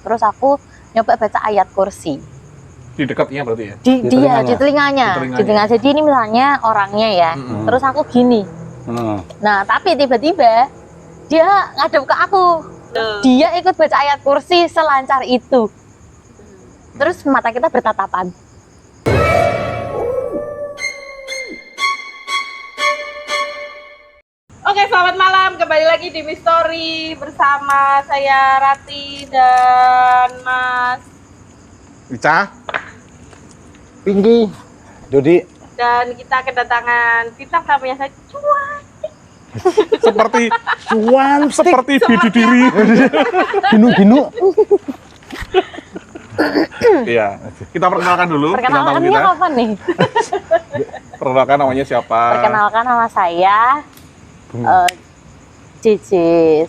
Terus aku nyoba baca ayat kursi. Di dekatnya berarti ya? Di telinganya. Jadi ini misalnya orangnya ya. Terus aku gini. Nah, tapi tiba-tiba dia ngadep ke aku. Dia ikut baca ayat kursi selancar itu. Terus mata kita bertatapan. Oke, selamat malam. Kembali lagi di Mystery bersama saya Rati dan Mas Ica, Pinggi, Dodi. Dan kita kedatangan bintang tamunya saya Cuan. seperti bidadari. Ginu. Iya, kita perkenalkan dulu. Perkenalannya kapan nih? Perkenalkan namanya siapa? Perkenalkan nama saya JJ.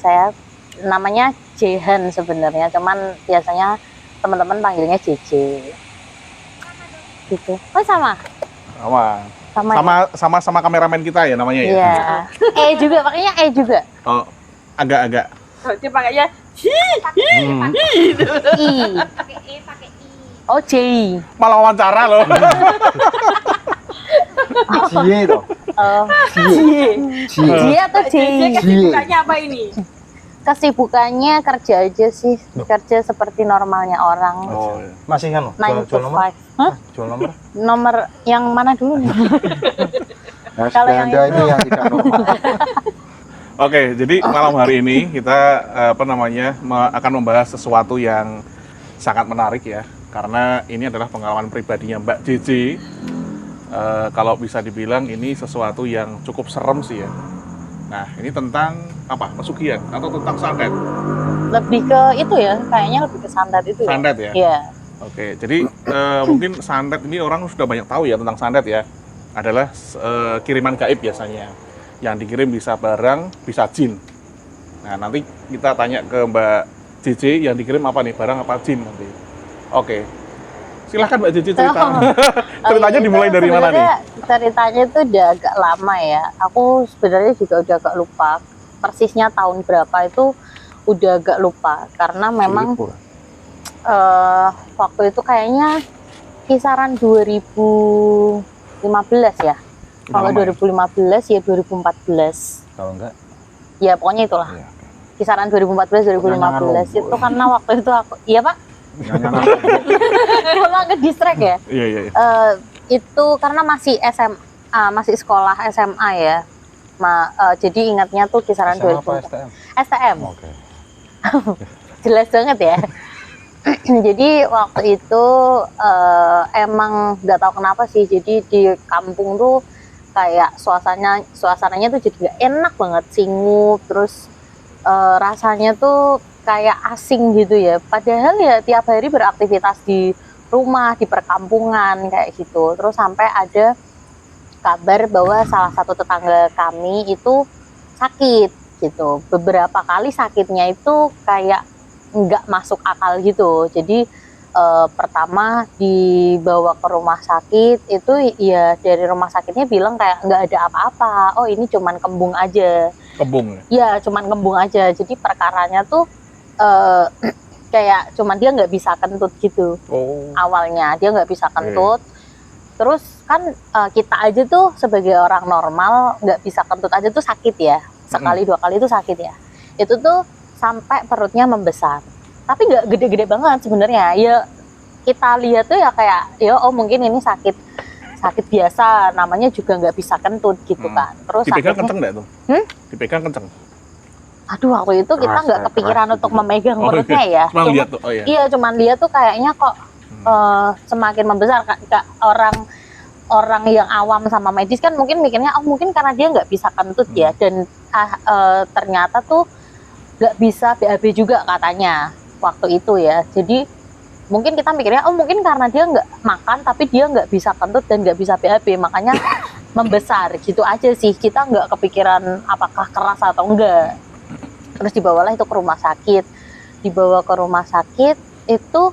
Saya namanya Jehan sebenarnya, cuman biasanya teman-teman panggilnya JJ. Gitu. Oh sama Sama kameramen kita ya namanya ya? Iya. Juga, pakainya juga. Oh, agak-agak. Dia pakainya I. Oh, J. Malah wawancara loh. Cie toh. J atau J? kesibukannya apa ini? Kesibukannya kerja aja sih, kerja seperti normalnya orang. Oh, iya. Masih kan? 9 to 5. Hah? Jual nomor? Nomor yang mana dulu nih? Nah, Kalau yang sepeda itu. ini yang tidak normal. Oke, jadi malam hari ini kita akan membahas sesuatu yang sangat menarik ya, karena ini adalah pengalaman pribadinya Mbak JJ. Kalau bisa dibilang ini sesuatu yang cukup serem sih ya. Nah, ini tentang apa? Pesugihan atau tentang santet? Lebih ke itu ya, kayaknya lebih ke santet itu. Santet ya? Iya. Oke, jadi mungkin santet ini orang sudah banyak tahu ya tentang santet ya. Adalah kiriman gaib biasanya. Yang dikirim bisa barang, bisa jin. Nah, nanti kita tanya ke Mbak JJ yang dikirim apa nih, barang apa jin nanti. Oke. Silahkan Mbak JJ cerita. Ceritanya dimulai dari mana nih? Ceritanya itu udah agak lama ya. Aku sebenarnya juga udah agak lupa. Persisnya tahun berapa itu udah agak lupa. Karena memang waktu itu kayaknya kisaran 2015 ya. Kalau 2015 ya 2014. Kalau enggak? Ya pokoknya itulah. Iya, Kisaran 2014 itu karena waktu itu aku, iya Pak? Kalau nggak distract ya? Iya. Itu karena masih SMA, masih sekolah SMA ya. Jadi ingatnya tuh kisaran SMA 2000. apa STM? STM. Oke. Jelas banget ya. Jadi waktu itu emang nggak tahu kenapa sih. Jadi di kampung tuh kayak suasananya tuh jadi nggak enak banget, singup, terus rasanya tuh kayak asing gitu ya. Padahal ya tiap hari beraktivitas di rumah, di perkampungan kayak gitu. Terus sampai ada kabar bahwa salah satu tetangga kami itu sakit gitu. Beberapa kali sakitnya itu kayak nggak masuk akal gitu. Jadi pertama dibawa ke rumah sakit itu ya dari rumah sakitnya bilang kayak nggak ada apa-apa. Oh ini cuman kembung aja. Kembung ya? Ya cuman kembung aja. Jadi perkaranya tuh kayak cuman dia nggak bisa kentut gitu. Awalnya dia nggak bisa kentut. Terus kan kita aja tuh sebagai orang normal nggak bisa kentut aja tuh sakit ya. Sekali dua kali itu sakit ya. Itu tuh sampai perutnya membesar. Tapi nggak gede-gede banget sebenarnya. Ya kita lihat tuh ya kayak ya mungkin ini sakit biasa, namanya juga nggak bisa kentut gitu kan. Terus dipegang kenceng nggak tuh? Dipegang kenceng. Aduh waktu itu kita nggak kepikiran untuk memegang perutnya ya. Cuma lihat tuh. Oh iya. Iya cuman lihat tuh kayaknya kok semakin membesar. Orang yang awam sama medis kan mungkin mikirnya mungkin karena dia nggak bisa kentut ya, dan ternyata tuh nggak bisa BAB juga katanya waktu itu ya. Jadi mungkin kita mikirnya mungkin karena dia nggak makan tapi dia nggak bisa kentut dan nggak bisa BAB makanya membesar gitu aja sih. Kita nggak kepikiran apakah keras atau enggak. Terus dibawalah itu ke rumah sakit. Dibawa ke rumah sakit itu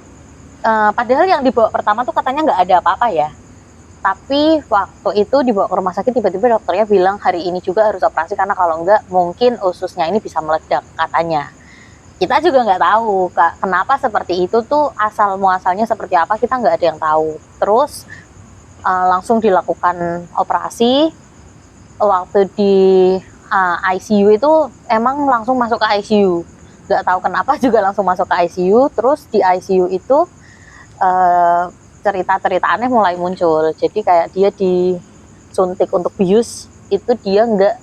padahal yang dibawa pertama tuh katanya nggak ada apa-apa ya. Tapi waktu itu dibawa ke rumah sakit tiba-tiba dokternya bilang hari ini juga harus operasi karena kalau enggak mungkin ususnya ini bisa meledak katanya. kita juga nggak tahu kenapa seperti itu tuh, asal muasalnya seperti apa kita nggak ada yang tahu. Terus langsung dilakukan operasi. Waktu di ICU itu emang langsung masuk ke ICU, nggak tahu kenapa juga langsung masuk ke ICU. Terus di ICU itu cerita-cerita aneh mulai muncul. Jadi kayak dia disuntik untuk bius itu dia nggak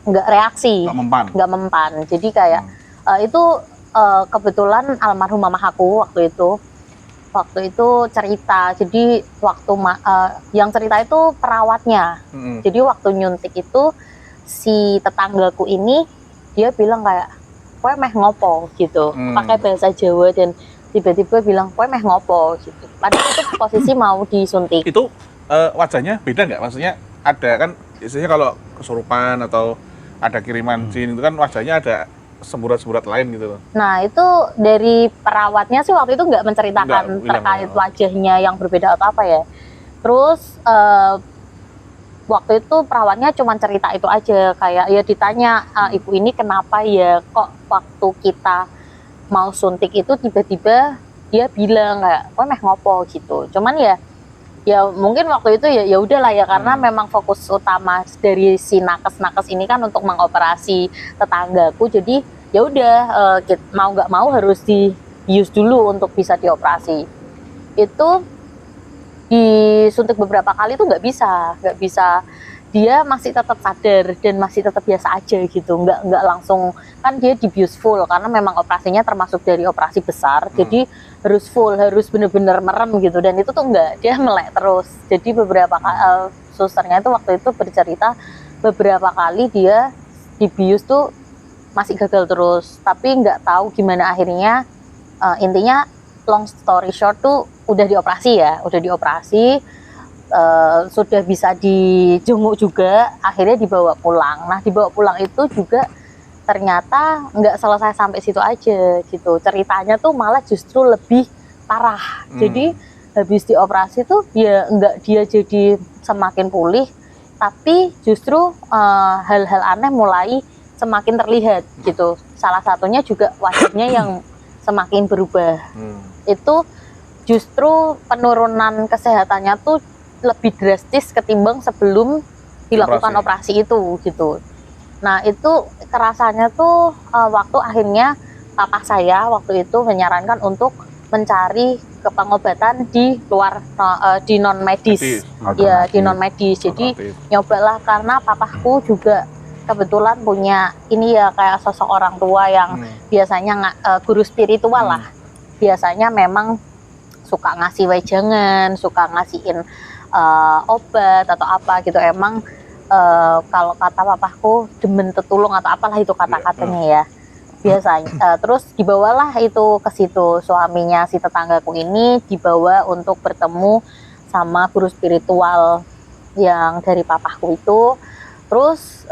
reaksi, nggak mempan. Jadi kayak itu kebetulan almarhum mama aku waktu itu cerita. Jadi waktu yang cerita itu perawatnya. Jadi waktu nyuntik itu si tetanggaku ini dia bilang kayak kowe meh ngopo gitu, pakai bahasa Jawa, dan tiba-tiba bilang kowe meh ngopo gitu. Padahal itu posisi mau disuntik. Itu wajahnya beda nggak? Maksudnya ada kan biasanya kalau kesurupan atau ada kiriman jin itu kan wajahnya ada semburat-semburat lain gitu loh. Nah itu dari perawatnya sih waktu itu nggak menceritakan terkait wajahnya yang berbeda atau apa ya. Terus waktu itu perawatnya cuma cerita itu aja, kayak ya ditanya ibu ini kenapa ya kok waktu kita mau suntik itu tiba-tiba dia bilang kayak kok meh ngopo gitu. Cuman ya mungkin waktu itu ya udahlah ya, karena memang fokus utama dari si nakes ini kan untuk mengoperasi tetanggaku. Jadi ya udah mau nggak mau harus dibius dulu untuk bisa dioperasi. Itu disuntik beberapa kali itu nggak bisa, dia masih tetap sadar dan masih tetap biasa aja gitu, nggak langsung, kan dia dibius full karena memang operasinya termasuk dari operasi besar. Jadi harus bener-bener merem gitu, dan itu tuh nggak, dia melek terus. Jadi beberapa susternya itu waktu itu bercerita beberapa kali dia dibius tuh masih gagal terus, tapi nggak tahu gimana akhirnya. Intinya long story short tuh udah dioperasi, sudah bisa dijenguk juga, akhirnya dibawa pulang. Nah dibawa pulang itu juga ternyata nggak selesai sampai situ aja gitu, ceritanya tuh malah justru lebih parah. Jadi habis dioperasi tuh dia jadi semakin pulih, tapi justru hal-hal aneh mulai semakin terlihat gitu. Salah satunya juga wajahnya yang semakin berubah. Itu justru penurunan kesehatannya tuh lebih drastis ketimbang sebelum dilakukan operasi itu gitu. Nah itu kerasanya tuh waktu akhirnya papa saya waktu itu menyarankan untuk mencari pengobatan di luar, di non medis, ya di non medis. Jadi nyobalah, karena papaku juga kebetulan punya ini ya kayak sosok orang tua yang biasanya guru spiritual lah, biasanya memang suka ngasih wejangan, suka ngasihin obat atau apa gitu. Emang kalau kata papaku demen tetulung atau apalah itu kata-katanya ya biasanya. Terus dibawalah itu ke situ, suaminya si tetanggaku ini dibawa untuk bertemu sama guru spiritual yang dari papaku itu. Terus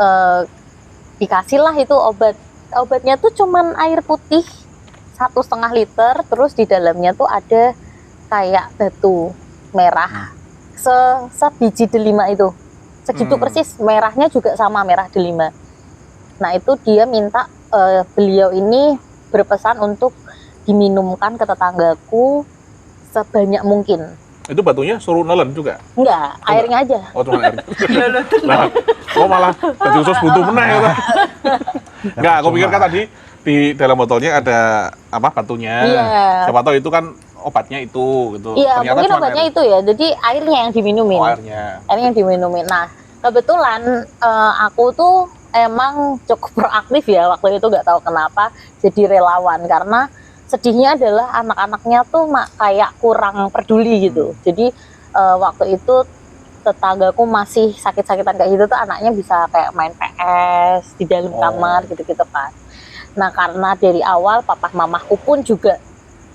dikasihlah itu obatnya tuh cuman air putih 1,5 liter, terus di dalamnya tuh ada kayak batu merah sebiji delima itu, segitu persis, merahnya juga sama, merah delima. Nah itu dia minta beliau ini berpesan untuk diminumkan ke tetanggaku sebanyak mungkin. Itu batunya suruh nelen juga? Enggak, airnya aja. Oh cuma air. Nah, malah jadi khusus butuh meneh ya. Enggak, aku pikir kan tadi di dalam botolnya ada apa batunya. Iya. Siapa tahu itu kan obatnya itu gitu. Iya, ternyata mungkin obatnya itu ya. Jadi airnya yang diminumin. Oh, airnya yang diminumin. Nah, kebetulan aku tuh emang cukup proaktif ya waktu itu, nggak tahu kenapa jadi relawan, karena sedihnya adalah anak-anaknya tuh kayak kurang peduli gitu. Jadi waktu itu tetanggaku masih sakit-sakitan kayak gitu tuh, anaknya bisa kayak main PS di dalam kamar gitu-gitu kan. Nah karena dari awal papa mamaku pun juga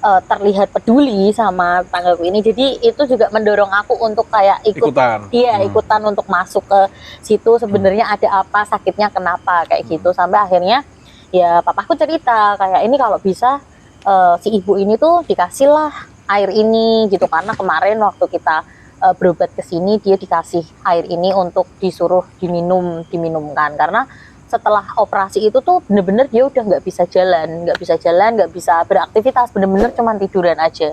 terlihat peduli sama tetanggaku ini, jadi itu juga mendorong aku untuk kayak ikutan untuk masuk ke situ, sebenarnya ada apa, sakitnya kenapa kayak gitu. Sampai akhirnya ya papaku cerita kayak ini kalau bisa si ibu ini tuh dikasihlah air ini gitu, karena kemarin waktu kita berobat ke sini dia dikasih air ini untuk disuruh diminumkan, karena setelah operasi itu tuh bener-bener dia udah nggak bisa jalan, nggak bisa beraktivitas, bener-bener cuman tiduran aja,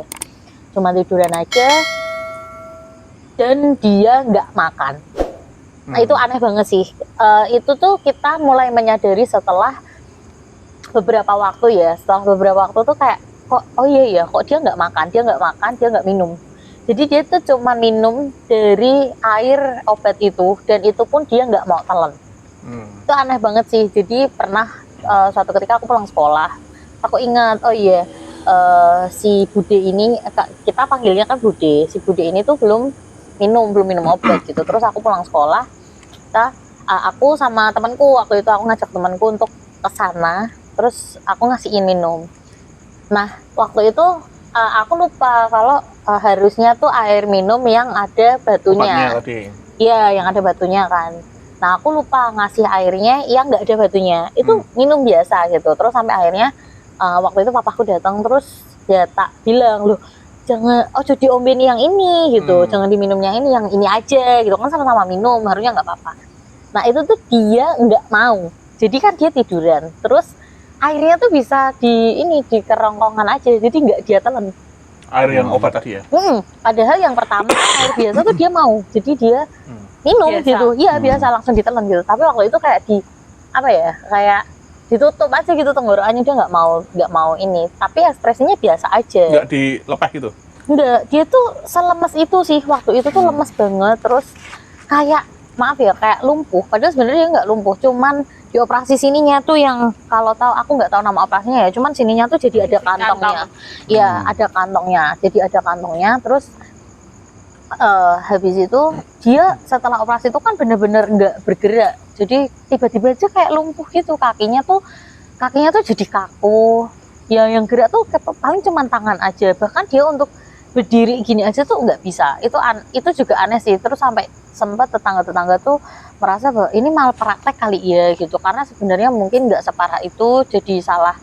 dan dia nggak makan. Nah itu aneh banget sih. Itu tuh kita mulai menyadari setelah beberapa waktu ya, tuh kayak kok oh iya ya, kok dia nggak makan, dia nggak minum. Jadi dia tuh cuma minum dari air obat itu, dan itu pun dia nggak mau telan. Itu aneh banget sih. Jadi pernah suatu ketika aku pulang sekolah, aku ingat, oh iya, si Bude ini, kita panggilnya kan Bude, si Bude ini tuh belum minum obat gitu. Terus aku pulang sekolah, aku sama temanku, waktu itu aku ngajak temanku untuk ke sana, terus aku ngasihin minum. Nah waktu itu aku lupa kalau harusnya tuh air minum yang ada batunya. Iya, yang ada batunya kan. Nah aku lupa ngasih airnya yang nggak ada batunya, itu minum biasa gitu. Terus sampai akhirnya waktu itu papaku datang, terus dia tak bilang, loh jangan, jadi omben yang ini gitu, jangan diminumnya ini, yang ini aja gitu kan, sama-sama minum harusnya nggak apa-apa. Nah itu tuh dia nggak mau, jadi kan dia tiduran, terus airnya tuh bisa di kerongkongan aja, jadi nggak dia telan. Air yang obat tadi ya? Padahal yang pertama air biasa tuh dia mau, jadi dia minum biasa. Gitu, iya biasa langsung ditelan gitu. Tapi waktu itu kayak kayak ditutup aja gitu tenggorokannya, dia nggak mau ini. Tapi ekspresinya biasa aja. Nggak dilepas gitu? Nggak, dia tuh selemes itu sih waktu itu tuh lemes banget, terus kayak maaf ya kayak lumpuh. Padahal sebenarnya dia nggak lumpuh, cuman di operasi sininya tuh yang kalau tahu, aku nggak tahu nama operasinya ya, cuman sininya tuh jadi ada kantongnya. Iya, ada kantongnya. Jadi ada kantongnya, terus habis itu dia setelah operasi itu kan bener-bener nggak bergerak, jadi tiba-tiba aja kayak lumpuh gitu, kakinya tuh jadi kaku ya, yang gerak tuh paling cuma tangan aja, bahkan dia untuk berdiri gini aja tuh nggak bisa. Itu juga aneh sih. Terus sampai sempat tetangga-tetangga tuh merasa bahwa ini malpraktek kali ya gitu, karena sebenarnya mungkin nggak separah itu, jadi salah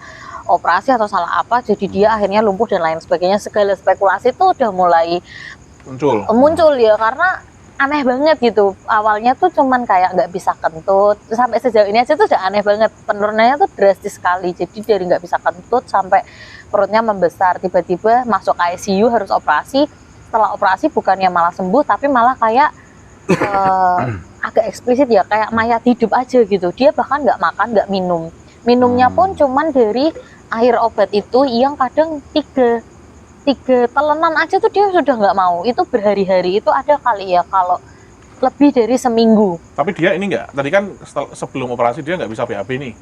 operasi atau salah apa, jadi dia akhirnya lumpuh dan lain sebagainya. Segala spekulasi tuh udah mulai muncul ya, karena aneh banget gitu. Awalnya tuh cuman kayak nggak bisa kentut, sampai sejauh ini aja tuh udah aneh banget, penurunannya tuh drastis sekali. Jadi dari nggak bisa kentut sampai perutnya membesar, tiba-tiba masuk ICU harus operasi. Setelah operasi bukannya malah sembuh, tapi malah kayak agak eksplisit ya, kayak mayat hidup aja gitu. Dia bahkan nggak makan, nggak minum, minumnya pun cuman dari air obat itu yang kadang tiga telenan aja tuh dia sudah nggak mau. Itu berhari-hari, itu ada kali ya kalau lebih dari seminggu. Tapi dia ini nggak, tadi kan sebelum operasi dia nggak bisa BAB nih.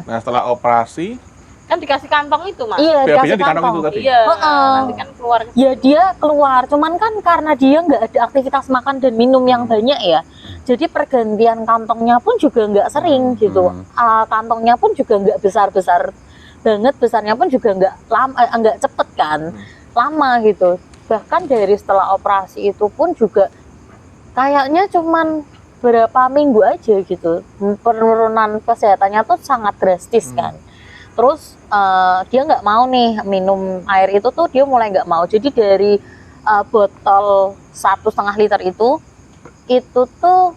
Nah setelah operasi kan dikasih kantong itu, Mas. Iya, BAB-nya di kantong itu tadi. Iya, nanti kan keluar. Ya dia keluar, cuman kan karena dia nggak ada aktivitas makan dan minum yang banyak ya, jadi pergantian kantongnya pun juga nggak sering gitu. Kantongnya pun juga nggak besar-besar banget, besarnya pun juga nggak cepet kan, lama gitu. Bahkan dari setelah operasi itu pun juga kayaknya cuman berapa minggu aja gitu, penurunan kesehatannya tuh sangat drastis kan. Terus dia nggak mau nih minum air itu tuh, dia mulai nggak mau. Jadi dari botol 1,5 liter itu tuh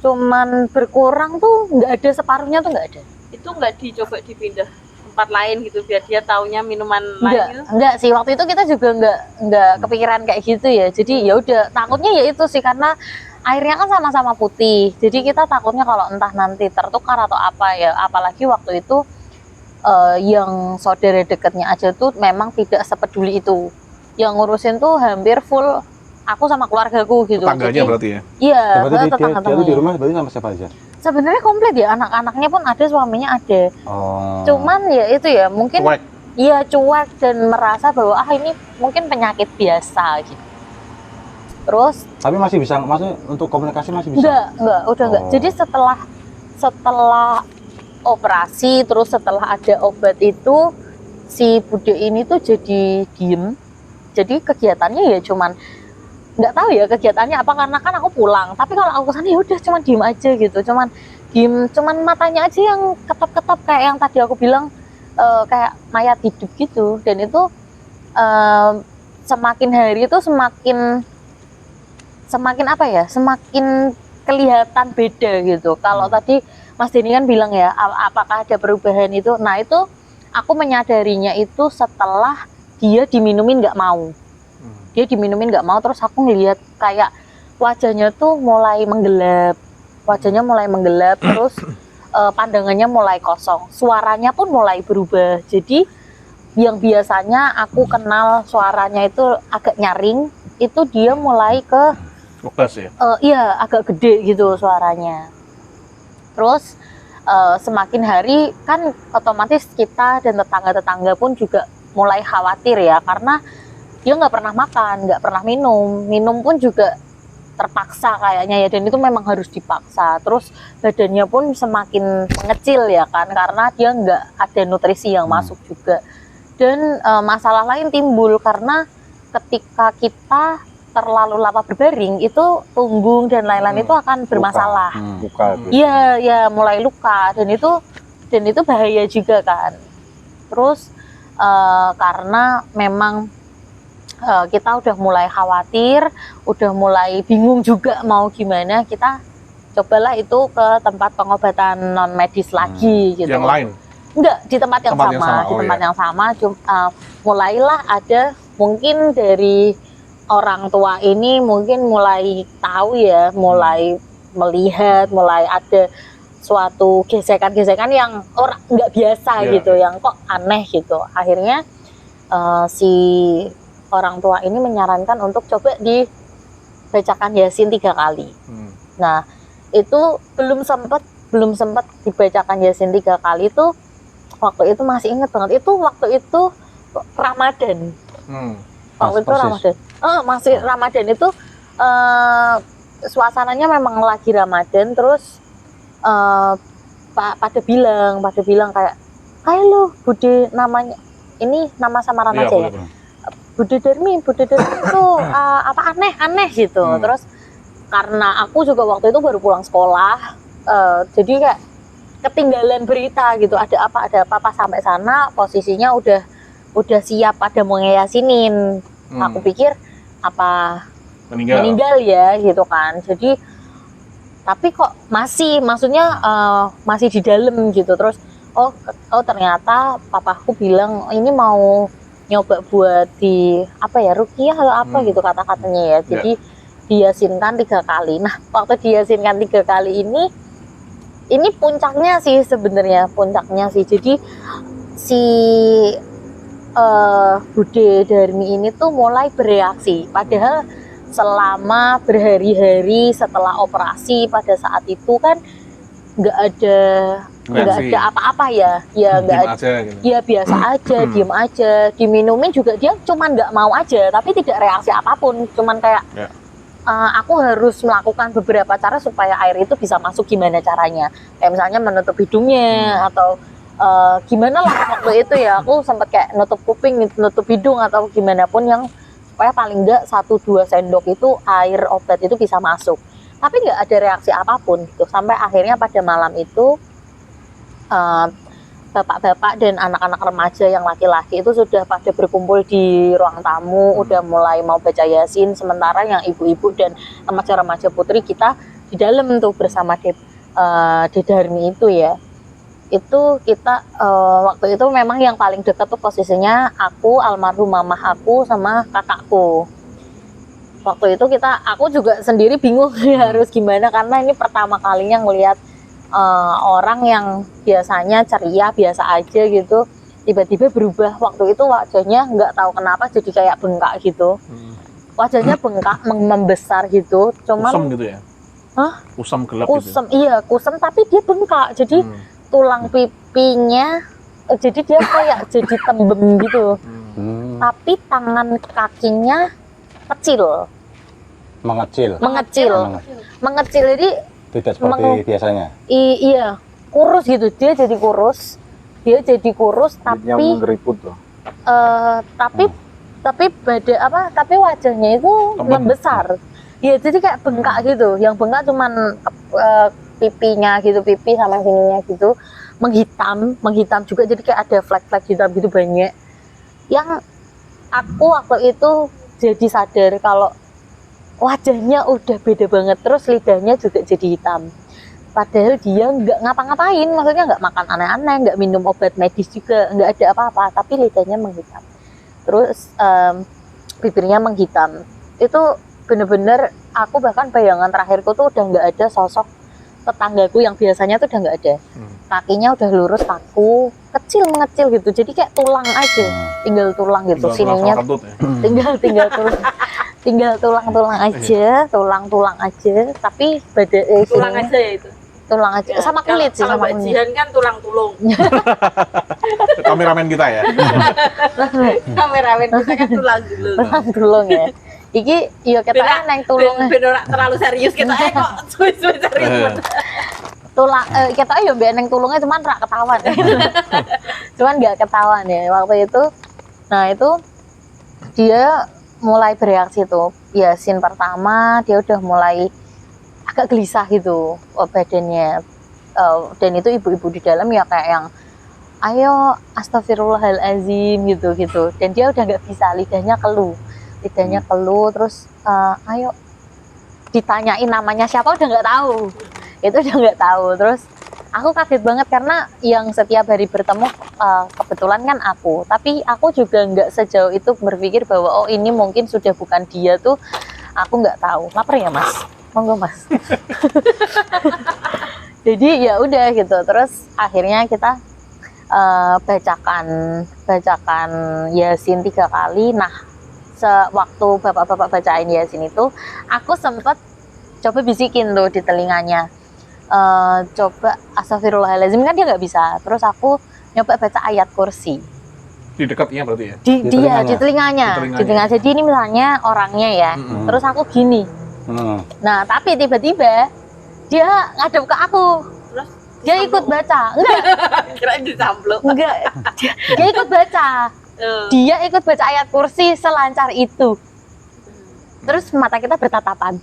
cuman berkurang tuh, nggak ada separuhnya tuh, nggak ada. Itu nggak dicoba dipindah tempat lain gitu biar dia taunya minuman lain gitu? Enggak sih, waktu itu kita juga nggak kepikiran kayak gitu ya. Jadi ya udah, takutnya ya itu sih, karena airnya kan sama-sama putih, jadi kita takutnya kalau entah nanti tertukar atau apa ya. Apalagi waktu itu yang saudara dekatnya aja tuh memang tidak sepeduli itu, yang ngurusin tuh hampir full aku sama keluargaku gitu. Tetangganya berarti ya? Iya, berarti dia tuh di rumah berarti sama siapa aja? Sebenarnya komplit ya, anak-anaknya pun ada, suaminya ada. Cuman ya itu ya mungkin cuek dan merasa bahwa ini mungkin penyakit biasa gitu. Terus tapi masih bisa, maksudnya untuk komunikasi masih bisa? Enggak. Jadi setelah operasi, terus setelah ada obat itu, si Bude ini tuh jadi diem. Jadi kegiatannya ya cuman, nggak tahu ya kegiatannya apa, karena kan aku pulang. Tapi kalau aku kesana ya udah cuman diem aja gitu, cuman matanya aja yang ketap-ketap kayak yang tadi aku bilang, kayak mayat hidup gitu. Dan itu semakin hari itu semakin semakin apa ya, semakin kelihatan beda gitu. Kalau tadi Mas Denny kan bilang ya, apakah ada perubahan itu? Nah itu aku menyadarinya itu setelah dia diminumin nggak mau. Dia diminumin nggak mau, terus aku ngelihat kayak wajahnya tuh mulai menggelap, terus pandangannya mulai kosong, suaranya pun mulai berubah. Jadi yang biasanya aku kenal suaranya itu agak nyaring, itu dia mulai ke Ngebas ya. iya agak gede gitu suaranya. Terus semakin hari kan otomatis kita dan tetangga-tetangga pun juga mulai khawatir ya, karena dia nggak pernah makan, nggak pernah minum pun juga terpaksa kayaknya ya, dan itu memang harus dipaksa. Terus badannya pun semakin mengecil ya kan, karena dia nggak ada nutrisi yang masuk juga. Dan masalah lain timbul karena ketika kita terlalu lama berbaring itu punggung dan lain-lain itu akan bermasalah. Luka. Iya, ya mulai luka, dan itu bahaya juga kan. Terus karena memang kita udah mulai khawatir, udah mulai bingung juga mau gimana, kita cobalah itu ke tempat pengobatan non medis lagi gitu. Yang lain? Enggak, di tempat yang sama, di tempat yang sama. Mulailah ada mungkin dari orang tua ini mungkin mulai tahu ya, mulai melihat, mulai ada suatu gesekan-gesekan yang orang nggak biasa gitu, yang kok aneh gitu. Akhirnya si orang tua ini menyarankan untuk coba dibacakan Yasin 3 kali. Nah itu belum sempat dibacakan Yasin 3 kali itu, waktu itu masih inget banget, itu waktu itu Ramadan. Waktu itu Ramadan. Masih Ramadan itu suasananya memang lagi Ramadan. Terus pada bilang kayak lo Bude, namanya ini nama samaran aja ya. Bude Darmi itu apa aneh gitu. Terus karena aku juga waktu itu baru pulang sekolah, jadi kayak ketinggalan berita gitu, ada apa pas sampai sana posisinya udah siap pada mau ngeyasinin. Aku pikir apa meninggal ya gitu kan. Jadi tapi kok maksudnya masih di dalam gitu. Terus oh ternyata papaku bilang ini mau nyoba buat di apa ya, ruqyah atau apa gitu kata-katanya ya. Jadi diyasinkan 3 kali. Nah waktu diyasinkan 3 kali ini puncaknya sih sebenarnya, jadi si Bude Darmi ini tuh mulai bereaksi, padahal selama berhari-hari setelah operasi pada saat itu kan nggak ada apa-apa ya, nggak ada, gitu. Ya biasa aja, diem aja, diminumin juga dia cuman nggak mau aja, tapi tidak reaksi apapun, cuman kayak aku harus melakukan beberapa cara supaya air itu bisa masuk, gimana caranya, kayak misalnya menutup hidungnya atau gimana lah waktu itu ya, aku sempat kayak nutup kuping, nutup hidung atau gimana pun yang supaya paling enggak 1-2 sendok itu air obat itu bisa masuk, tapi nggak ada reaksi apapun gitu. Sampai akhirnya pada malam itu bapak-bapak dan anak-anak remaja yang laki-laki itu sudah pada berkumpul di ruang tamu, udah mulai mau baca Yasin, sementara yang ibu-ibu dan remaja-remaja putri kita di dalam tuh bersama Dede Darmi itu ya. Itu kita waktu itu memang yang paling dekat tuh posisinya aku, almarhum mamah aku, sama kakakku. Waktu itu aku juga sendiri bingung harus gimana, karena ini pertama kalinya ngelihat orang yang biasanya ceria biasa aja gitu tiba-tiba berubah. Waktu itu wajahnya nggak tahu kenapa jadi kayak bengkak gitu, wajahnya bengkak membesar gitu, cuman kusam gitu ya. Kusam gelap kusam gitu. Iya kusam, tapi dia bengkak, jadi tulang pipinya jadi dia kayak jadi tembem gitu. Tapi tangan kakinya mengecil, jadi tidak seperti biasanya. Iya, kurus gitu, dia jadi kurus tapi yang menggeriput loh. Tapi tapi wajahnya itu membesar. Iya, jadi kayak bengkak gitu. Yang bengkak cuman pipinya gitu, pipi sama sininya gitu, menghitam juga, jadi kayak ada flek-flek hitam gitu banyak. Yang aku waktu itu jadi sadar kalau wajahnya udah beda banget, terus lidahnya juga jadi hitam. Padahal dia nggak ngapa-ngapain, maksudnya nggak makan aneh-aneh, nggak minum obat medis juga, nggak ada apa-apa, tapi lidahnya menghitam. Terus bibirnya menghitam. Itu bener-bener aku bahkan bayangan terakhirku tuh udah nggak ada sosok tetanggaku yang biasanya tuh udah nggak ada. Kakinya udah lurus kaku, kecil mengecil gitu, jadi kayak tulang aja, tinggal tulang gitu, sininya tinggal tulang aja, tulang aja, tapi Tulang aja ya itu. tulang aja, Ya, sama kulit sih, kalau sama Mbak kulit. Jihan kan tulang tulung. Kameramen kita ya. Kameramen kita kan tulang dulu. Tulang tulung ya. Iki iya kita neng tulungnya. Ben ora terlalu serius kita kok suwe-suwe serius. Tulang kita ya mbak neng tulungnya cuman rak ketahuan. Cuman nggak ketahuan ya waktu itu. Nah itu dia mulai bereaksi tuh. Ya scene pertama dia udah mulai agak gelisah gitu badannya. Dan itu ibu-ibu di dalam ya kayak yang ayo astagfirullahalazim gitu. Dan dia udah nggak bisa, lidahnya keluh terus ayo ditanyain namanya siapa udah nggak tahu. Itu udah nggak tahu. Terus aku kaget banget karena yang setiap hari bertemu kebetulan kan aku, tapi aku juga nggak sejauh itu berpikir bahwa oh ini mungkin sudah bukan dia tuh. Aku nggak tahu. Lapar ya mas? Monggo mas. Jadi ya udah gitu. Terus akhirnya kita bacakan Yasin 3 kali. Nah sewaktu bapak-bapak bacain Yasin itu, aku sempet coba bisikin tuh di telinganya. Coba astagfirullahaladzim, kan dia nggak bisa. Terus aku nyoba baca ayat kursi Di dekatnya berarti ya. di telinganya. Jadi ini misalnya orangnya ya. Terus aku gini. Nah tapi tiba-tiba dia ngadep ke aku. Terus Dia ikut baca. kirain disampluk. Enggak. Dia ikut baca. Dia ikut baca ayat kursi selancar itu. Terus mata kita bertatapan.